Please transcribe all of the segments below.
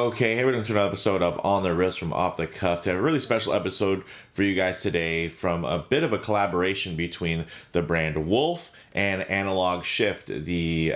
Okay, hey, we're doing another episode of On the Wrist from Off the Cuff. To have a really special episode for you guys today from a bit of a collaboration between the brand Wolf and Analog Shift, the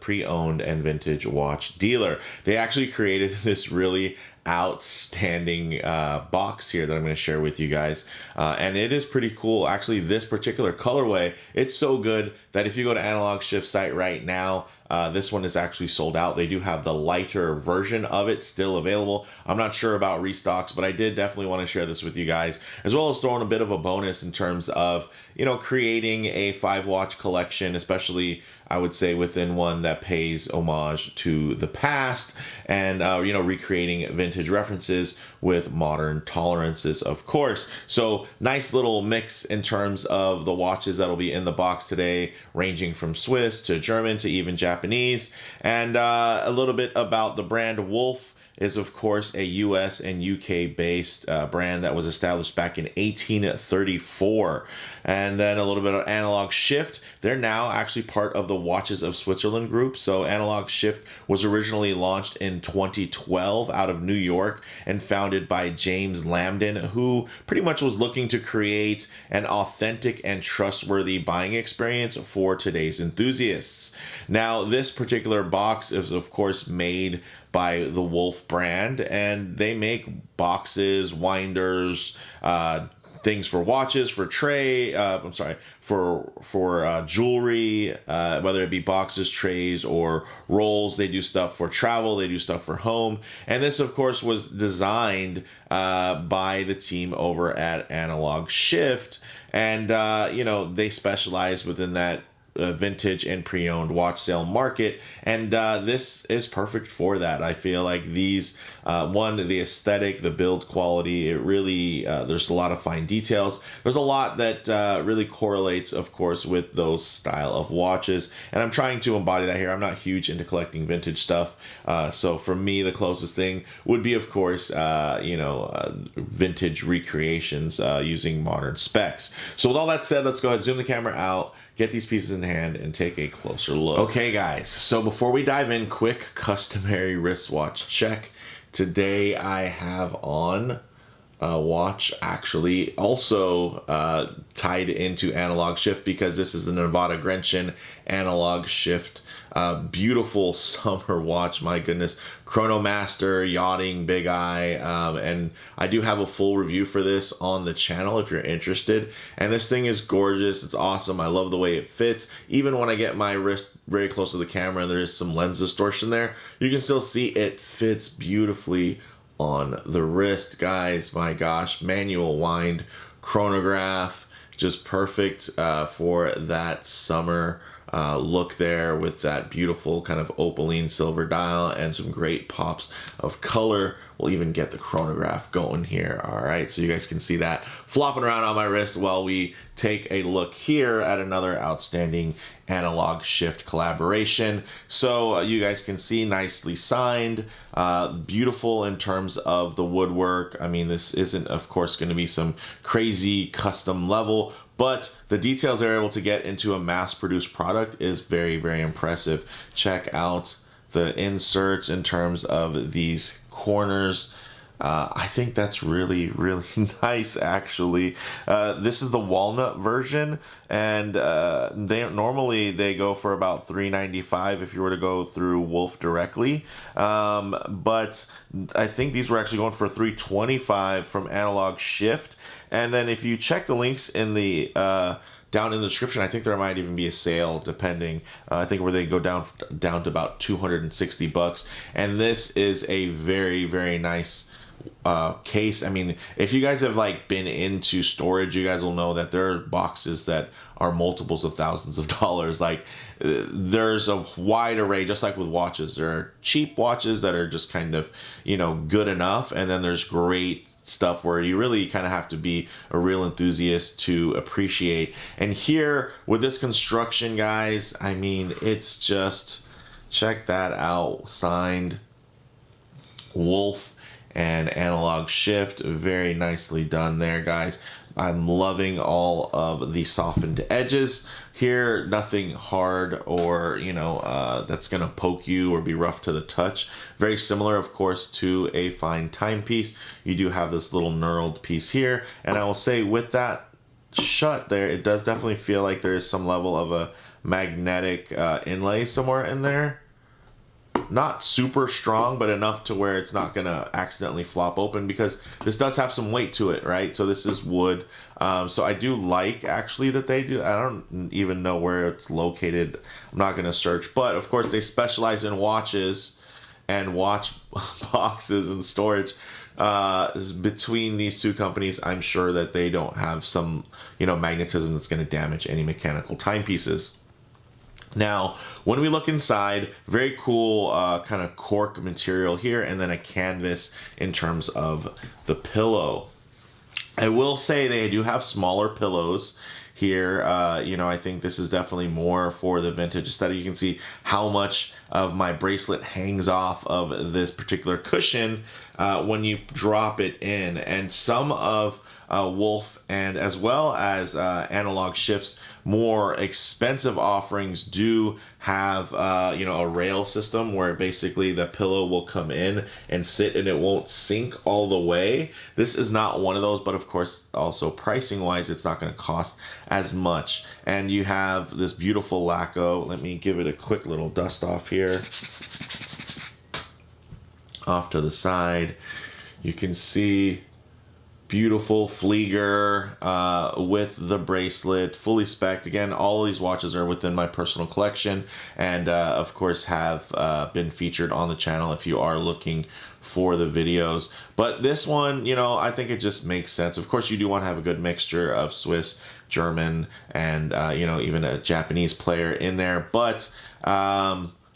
pre-owned and vintage watch dealer. They actually created this really outstanding box here that I'm going to share with you guys, and it is pretty cool. Actually, this particular colorway, it's so good that if you go to Analog Shift site right now, this one is actually sold out. They do have the lighter version of it still available. I'm not sure about restocks, but I did definitely want to share this with you guys, as well as throwing a bit of a bonus in terms of, you know, creating a 5-watch collection, especially I would say within one that pays homage to the past and, you know, recreating vintage references with modern tolerances, of course. So nice little mix in terms of the watches that'll be in the box today, ranging from Swiss to German to even Japanese. And a little bit about the brand. Wolf is, of course, a US and UK based brand that was established back in 1834. And then a little bit of Analog Shift. They're now actually part of the Watches of Switzerland group. So Analog Shift was originally launched in 2012 out of New York and founded by James Lambden, who pretty much was looking to create an authentic and trustworthy buying experience for today's enthusiasts. Now, this particular box is, of course, made by the Wolf brand, and they make boxes, winders, things for watches, for jewelry, whether it be boxes, trays, or rolls. They do stuff for travel, they do stuff for home. And this, of course, was designed by the team over at Analog Shift. And, you know, they specialize within that vintage and pre-owned watch sale market, and this is perfect for that. I feel like these the aesthetic, the build quality, it really there's a lot of fine details. There's a lot that really correlates, of course, with those style of watches, and I'm trying to embody that here. I'm not huge into collecting vintage stuff, so for me the closest thing would be, of course, vintage recreations using modern specs. So with all that said, let's go ahead and zoom the camera out, get these pieces in hand, and take a closer look. Okay, guys, so before we dive in, quick customary wristwatch check. Today I have on a watch actually also tied into Analog Shift, because this is the Nevada Grenchen Analog Shift beautiful summer watch. My goodness, Chronomaster, yachting, big eye, and I do have a full review for this on the channel if you're interested. And this thing is gorgeous. It's awesome. I love the way it fits. Even when I get my wrist very close to the camera and there is some lens distortion there, you can still see it fits beautifully on the wrist. Guys, my gosh, manual wind, chronograph, just perfect for that summer look there, with that beautiful kind of opaline silver dial and some great pops of color. We'll even get the chronograph going here. All right, so you guys can see that flopping around on my wrist while we take a look here at another outstanding Analog Shift collaboration. So you guys can see, nicely signed, beautiful in terms of the woodwork. I mean, this isn't, of course, going to be some crazy custom level, but the details they're able to get into a mass-produced product is very, very impressive. Check out the inserts in terms of these corners. I think that's really, really nice, actually. This is the walnut version, and they go for about $395 if you were to go through Wolf directly. But I think these were actually going for $325 from Analog Shift. And then if you check the links in the down in the description, I think there might even be a sale, depending. I think where they go down to about $260. And this is a very, very nice case. I mean, if you guys have been into storage, you guys will know that there are boxes that are multiples of thousands of dollars. There's a wide array, just like with watches. There are cheap watches that are just kind of, good enough, and then there's great stuff where you really kind of have to be a real enthusiast to appreciate. And here with this construction, guys, I mean, it's just, check that out. Signed Wolf and Analog Shift. Very nicely done there, guys. I'm loving all of the softened edges. here, nothing hard or, you know, that's going to poke you or be rough to the touch. Very similar, of course, to a fine timepiece. You do have this little knurled piece here. And I will say with that shut there, it does definitely feel like there is some level of a magnetic inlay somewhere in there. Not super strong, but enough to where it's not gonna accidentally flop open, because this does have some weight to it, right? So this is wood. So I do like actually that they do. I don't even know where it's located. I'm not gonna search, but of course they specialize in watches and watch boxes and storage. Between these two companies, I'm sure that they don't have some, you know, magnetism that's going to damage any mechanical timepieces. Now, when we look inside, very cool kind of cork material here, and then a canvas in terms of the pillow. I will say they do have smaller pillows here. You know, I think this is definitely more for the vintage aesthetic. You can see how much of my bracelet hangs off of this particular cushion when you drop it in. And some of Wolf and as well as Analog Shift's more expensive offerings do have you know, a rail system where basically the pillow will come in and sit and it won't sink all the way. This is not one of those, but of course also pricing wise it's not going to cost as much. And you have this beautiful lacquer. Let me give it a quick little dust off here. Off to the side, you can see beautiful Flieger with the bracelet, fully spec'd. Again, all of these watches are within my personal collection, and of course have been featured on the channel if you are looking for the videos. But this one, you know, I think it just makes sense. Of course, you do want to have a good mixture of Swiss, German, and you know, even a Japanese player in there. But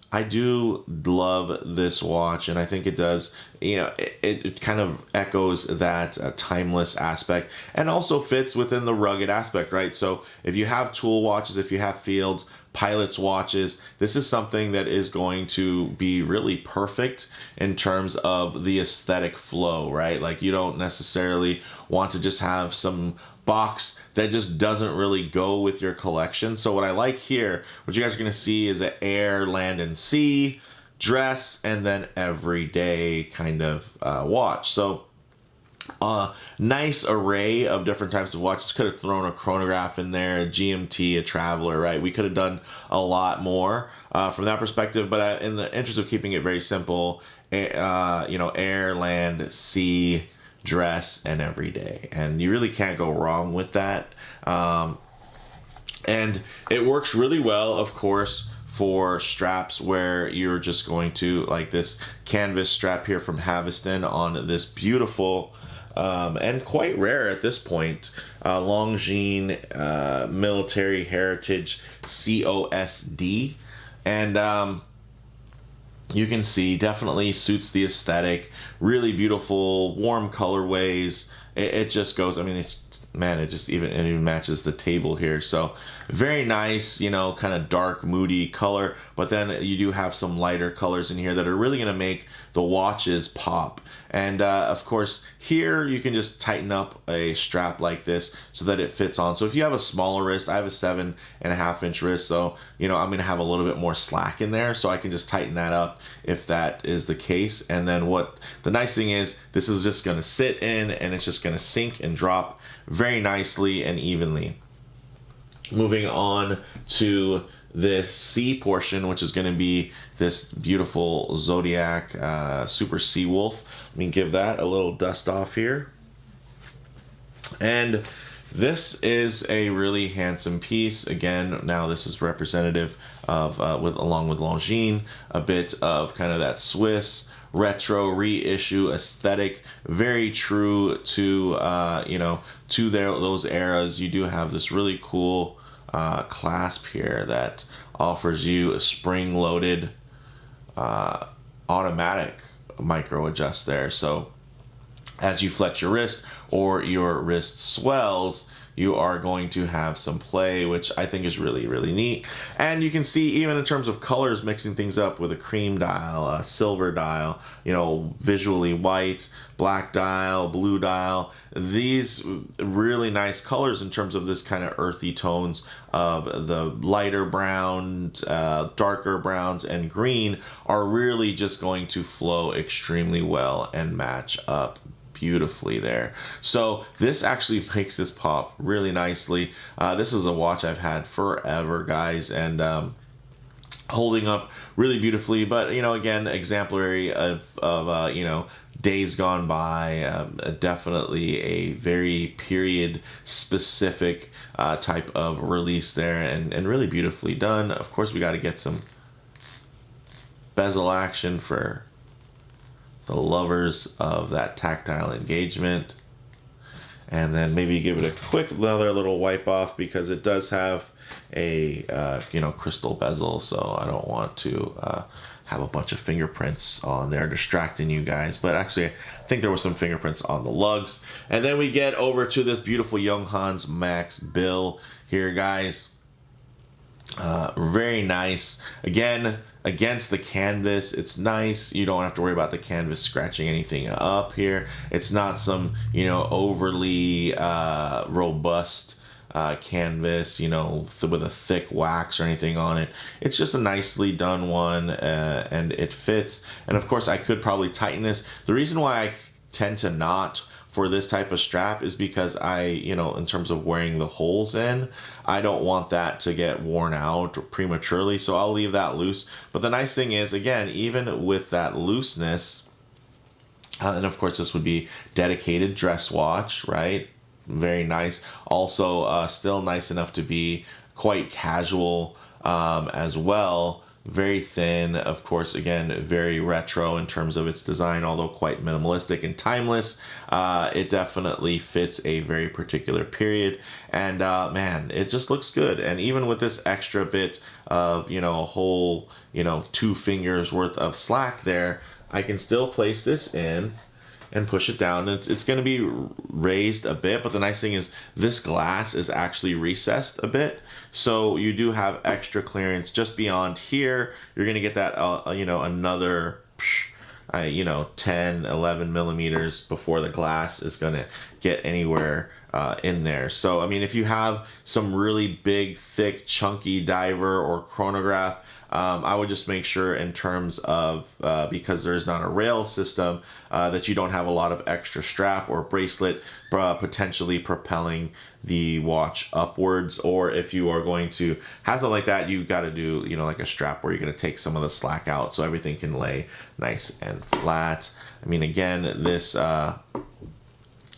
I do love this watch, and I think it does, you know, it kind of echoes that timeless aspect, and also fits within the rugged aspect, right? So if you have tool watches, if you have field pilot's watches, this is something that is going to be really perfect in terms of the aesthetic flow, right? Like, you don't necessarily want to just have some box that just doesn't really go with your collection. So what I like here, what you guys are going to see is an air, land, and sea, dress, and then everyday kind of watch. So nice array of different types of watches. Could have thrown a chronograph in there, a GMT, a traveler, right? We could have done a lot more from that perspective, but in the interest of keeping it very simple, you know, air, land, sea, dress, and everyday, and you really can't go wrong with that. And it works really well, of course, for straps where you're just going to, like this canvas strap here from Haveston on this beautiful and quite rare at this point Longines Military Heritage COSD. And you can see definitely suits the aesthetic. Really beautiful, warm colorways. It just goes, I mean, it's, man, it even matches the table here. So very nice, you know, kind of dark, moody color. But then you do have some lighter colors in here that are really going to make the watches pop. And of course, here you can just tighten up a strap like this so that it fits on. So if you have a smaller wrist, I have a 7.5-inch wrist, so you know, I'm going to have a little bit more slack in there, so I can just tighten that up if that is the case. And then what the nice thing is, this is just going to sit in and it's just going to sink and drop very nicely and evenly. Moving on to the C portion, which is going to be this beautiful Zodiac Super Seawolf. Let me give that a little dust off here. And this is a really handsome piece. Again, now this is representative of, along with Longines, a bit of kind of that Swiss retro reissue aesthetic, very true to you know, to those eras. You do have this really cool clasp here that offers you a spring-loaded automatic micro adjust there. So as you flex your wrist or your wrist swells, you are going to have some play, which I think is really, really neat. And you can see even in terms of colors, mixing things up with a cream dial, a silver dial, you know, visually white, black dial, blue dial. These really nice colors in terms of this kind of earthy tones of the lighter browns, darker browns, and green are really just going to flow extremely well and match up beautifully there. So this actually makes this pop really nicely. This is a watch I've had forever, guys, and holding up really beautifully. But you know, again, exemplary of you know, days gone by. Definitely a very period specific type of release there, and really beautifully done. Of course, we got to get some bezel action for the lovers of that tactile engagement, and then maybe give it a quick another little wipe off, because it does have a you know, crystal bezel, so I don't want to have a bunch of fingerprints on there distracting you guys. But actually, I think there were some fingerprints on the lugs. And then we get over to this beautiful Junghans Max bill here, guys. Very nice. Again, against the canvas, it's nice. You don't have to worry about the canvas scratching anything up here. It's not some, you know, overly robust canvas, you know, with a thick wax or anything on it. It's just a nicely done one, and it fits. And of course, I could probably tighten this. The reason why I tend to not for this type of strap is because I, you know, in terms of wearing the holes in, I don't want that to get worn out prematurely, so I'll leave that loose. But the nice thing is, again, even with that looseness, and of course this would be dedicated dress watch, right? Very nice. Also, still nice enough to be quite casual as well. Very thin, of course, again, very retro in terms of its design, although quite minimalistic and timeless. It definitely fits a very particular period, and man, it just looks good. And even with this extra bit of, you know, a whole, you know, 2 fingers worth of slack there, I can still place this in and push it down. It's going to be raised a bit, but the nice thing is this glass is actually recessed a bit, so you do have extra clearance just beyond here. You're going to get that you know, another you know, 10-11 millimeters before the glass is going to get anywhere in there. So I mean, if you have some really big, thick, chunky diver or chronograph, I would just make sure in terms of, because there is not a rail system, that you don't have a lot of extra strap or bracelet potentially propelling the watch upwards. Or if you are going to have something like that, you got to do, you know, like a strap where you're going to take some of the slack out so everything can lay nice and flat. I mean, again, this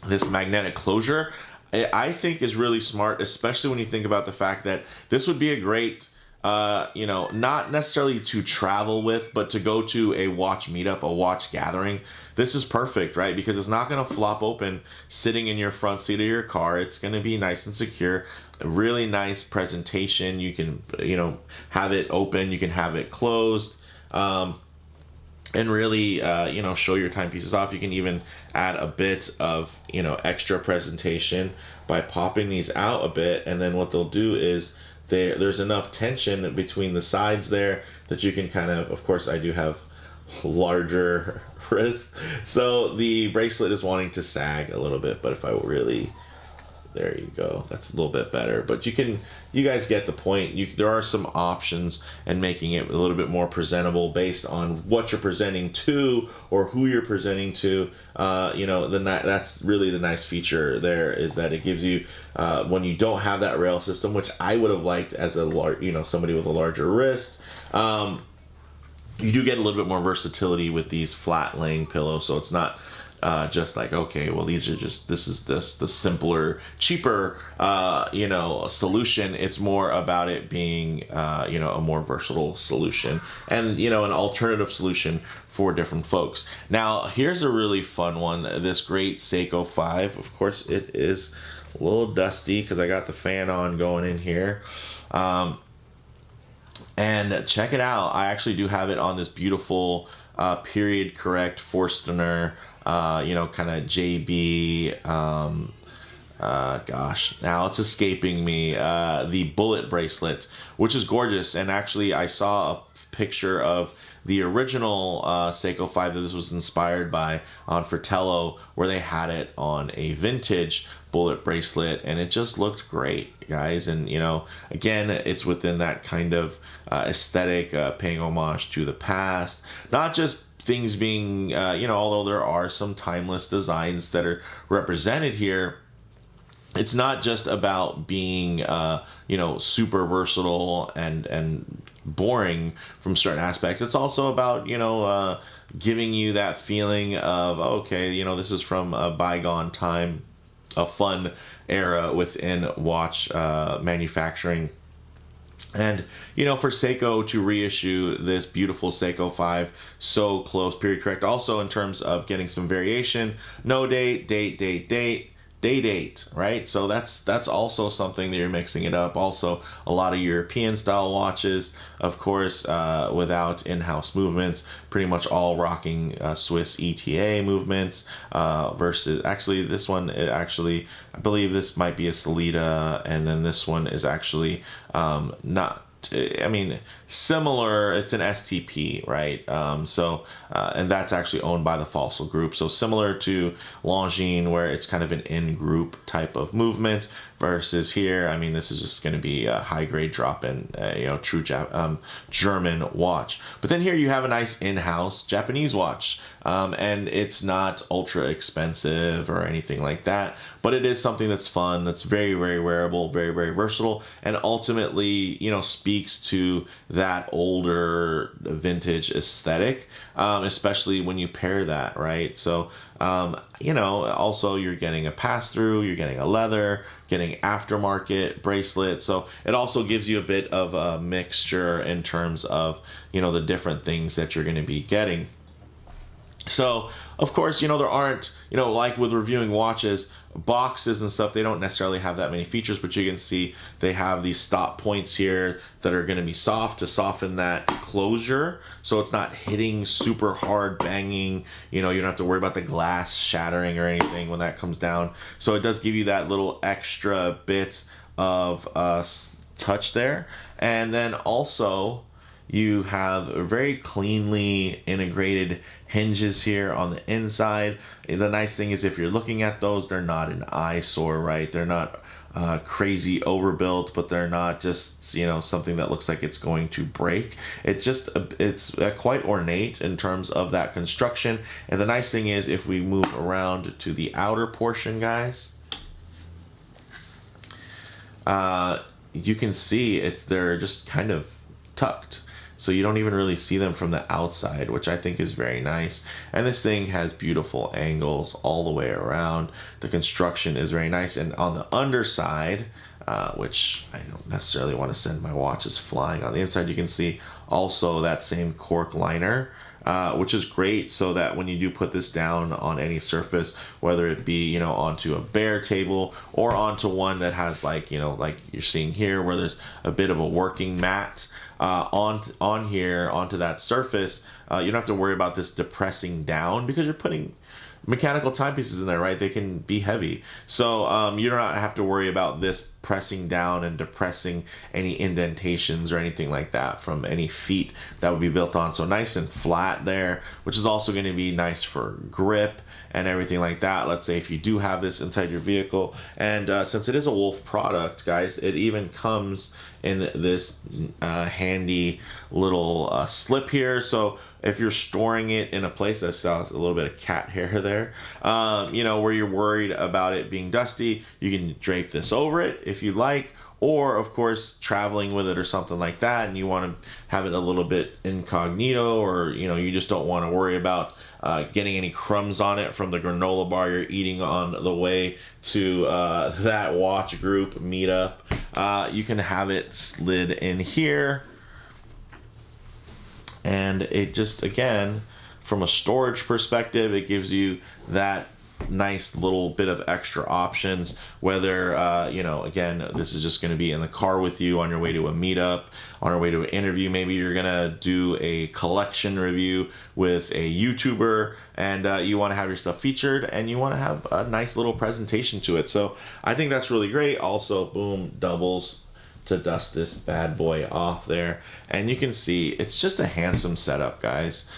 this magnetic closure, I think, is really smart, especially when you think about the fact that this would be a great, you know, not necessarily to travel with, but to go to a watch meetup, a watch gathering. This is perfect, right? Because it's not going to flop open sitting in your front seat of your car. It's going to be nice and secure. A really nice presentation. You can, you know, have it open. You can have it closed. And really, you know, show your timepieces off. You can even add a bit of, you know, extra presentation by popping these out a bit. And then what they'll do is there's enough tension between the sides there that you can kind of course, I do have larger wrists, so the bracelet is wanting to sag a little bit. But if I really, there you go, that's a little bit better. But you guys get the point. There are some options in making it a little bit more presentable based on what you're presenting to or who you're presenting to. You know, that's really the nice feature there, is that it gives you, when you don't have that rail system, which I would have liked as a you know, somebody with a larger wrist. You do get a little bit more versatility with these flat laying pillows, so it's not just like, okay, well, these are just, this is the simpler, cheaper, you know, solution. It's more about it being, you know, a more versatile solution, and, you know, an alternative solution for different folks. Now, here's a really fun one. This great Seiko 5. Of course, it is a little dusty because I got the fan on going in here. And check it out. I actually do have it on this beautiful period correct Forstner, you know, kind of JB gosh, now it's escaping me. The bullet bracelet, which is gorgeous. And actually, I saw a picture of the original Seiko 5 that this was inspired by on Fratello, where they had it on a vintage bullet bracelet, and it just looked great, guys. And you know, again, it's within that kind of aesthetic, paying homage to the past, not just things being, you know, although there are some timeless designs that are represented here, it's not just about being, you know, super versatile and boring from certain aspects. It's also about, you know, giving you that feeling of, okay, you know, this is from a bygone time, a fun era within watch manufacturing. And, you know, for Seiko to reissue this beautiful Seiko 5 so close, period correct, also in terms of getting some variation, no date, date, right? So that's also something that you're mixing it up. Also, a lot of European style watches, of course, without in-house movements, pretty much all rocking Swiss ETA movements, versus actually this one, I believe this might be a Sellita, and then this one is actually not, I mean, similar. It's an STP, right? And that's actually owned by the Fossil Group. So similar to Longines, where it's kind of an in-group type of movement, versus here, I mean, this is just going to be a high-grade drop-in, you know, true German watch. But then here you have a nice in-house Japanese watch, and it's not ultra expensive or anything like that, but it is something that's fun, that's very, very wearable, very, very versatile, and ultimately, you know, speaks to that older vintage aesthetic, especially when you pair that, right? So, you know, also you're getting a pass-through, you're getting a leather, getting aftermarket bracelet. So it also gives you a bit of a mixture in terms of, you know, the different things that you're going to be getting. So, of course, you know, there aren't, you know, like with reviewing watches, boxes and stuff, they don't necessarily have that many features, but you can see they have these stop points here that are going to be soft to soften that closure, so it's not hitting super hard, banging, you know, you don't have to worry about the glass shattering or anything when that comes down. So it does give you that little extra bit of touch there. And then also you have very cleanly integrated hinges here on the inside. The nice thing is if you're looking at those, they're not an eyesore, right? They're not crazy overbuilt, but they're not just, you know, something that looks like it's going to break. It's quite ornate in terms of that construction. And the nice thing is if we move around to the outer portion, guys, you can see they're just kind of tucked. So you don't even really see them from the outside, which I think is very nice. And this thing has beautiful angles all the way around. The construction is very nice. And on the underside, which I don't necessarily want to send my watches flying, on the inside you can see also that same cork liner, which is great, so that when you do put this down on any surface, whether it be, you know, onto a bare table or onto one that has, like, you know, like you're seeing here where there's a bit of a working mat, onto that surface, you don't have to worry about this depressing down, because you're putting mechanical timepieces in there, right? They can be heavy. So you don't have to worry about this pressing down and depressing any indentations or anything like that from any feet that would be built on. So nice and flat there, which is also going to be nice for grip and everything like that. Let's say if you do have this inside your vehicle, and since it is a Wolf product, guys, it even comes in this handy little slip here. So if you're storing it in a place, I saw a little bit of cat hair there, you know, where you're worried about it being dusty, you can drape this over it if you'd like. Or, of course, traveling with it or something like that, and you want to have it a little bit incognito, or, you know, you just don't want to worry about getting any crumbs on it from the granola bar you're eating on the way to that watch group meetup. You can have it slid in here. And it just, again, from a storage perspective, it gives you that nice little bit of extra options, whether you know, again, this is just going to be in the car with you on your way to a meetup, on your way to an interview. Maybe you're gonna do a collection review with a YouTuber, and you want to have your stuff featured, and you want to have a nice little presentation to it. So I think that's really great. Also, boom, doubles to dust this bad boy off there, and you can see it's just a handsome setup, guys.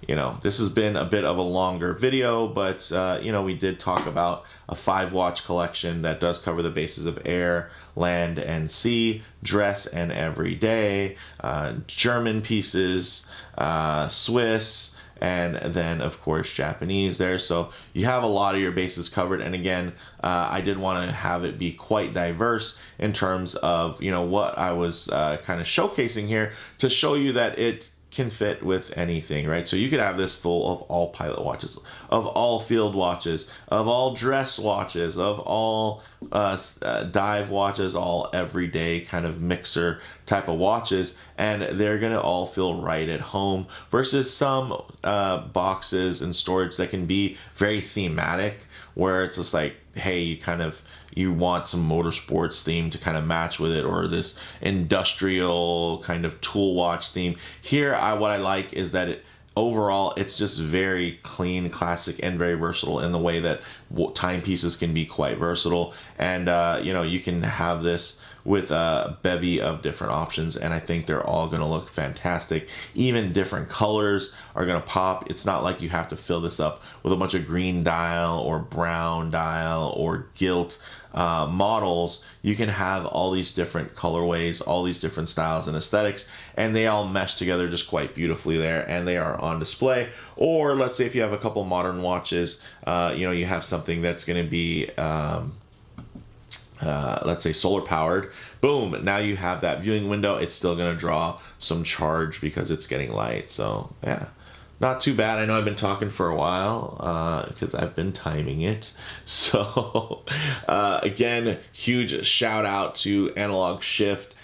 You know, this has been a bit of a longer video, but you know, we did talk about a 5-watch collection that does cover the bases of air, land, and sea, dress and everyday, German pieces, Swiss, and then of course Japanese there. So you have a lot of your bases covered. And again, I did want to have it be quite diverse in terms of, you know, what I was kind of showcasing here to show you that it can fit with anything, right? So you could have this full of all pilot watches, of all field watches, of all dress watches, of all dive watches, all everyday kind of mixer type of watches, and they're gonna all feel right at home, versus some boxes and storage that can be very thematic, where it's just like, hey, you want some motorsports theme to kind of match with it, or this industrial kind of tool watch theme. Here, what I like is that overall it's just very clean, classic, and very versatile in the way that timepieces can be quite versatile. And you know, you can have this with a bevy of different options, and I think they're all going to look fantastic. Even different colors are going to pop. It's not like you have to fill this up with a bunch of green dial or brown dial or gilt models. You can have all these different colorways, all these different styles and aesthetics, and they all mesh together just quite beautifully there, and they are on display. Or let's say if you have a couple modern watches, you know, you have something that's going to be let's say solar powered, boom, now you have that viewing window. It's still going to draw some charge because it's getting light. So yeah, not too bad. I know I've been talking for a while because I've been timing it. So again, huge shout out to Analog Shift.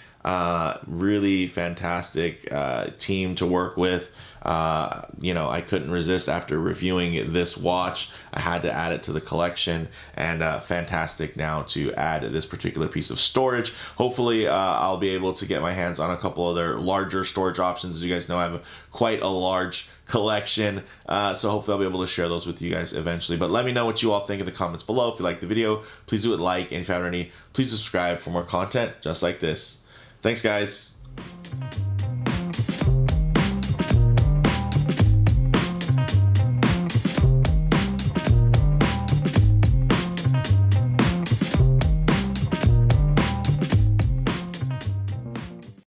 Really fantastic team to work with. You know, I couldn't resist after reviewing this watch. I had to add it to the collection, and fantastic now to add this particular piece of storage. Hopefully I'll be able to get my hands on a couple other larger storage options. As you guys know, I have quite a large collection, so hopefully I'll be able to share those with you guys eventually. But let me know what you all think in the comments below. If you like the video, please do it like, and if you haven't already, please subscribe for more content just like this. Thanks, guys.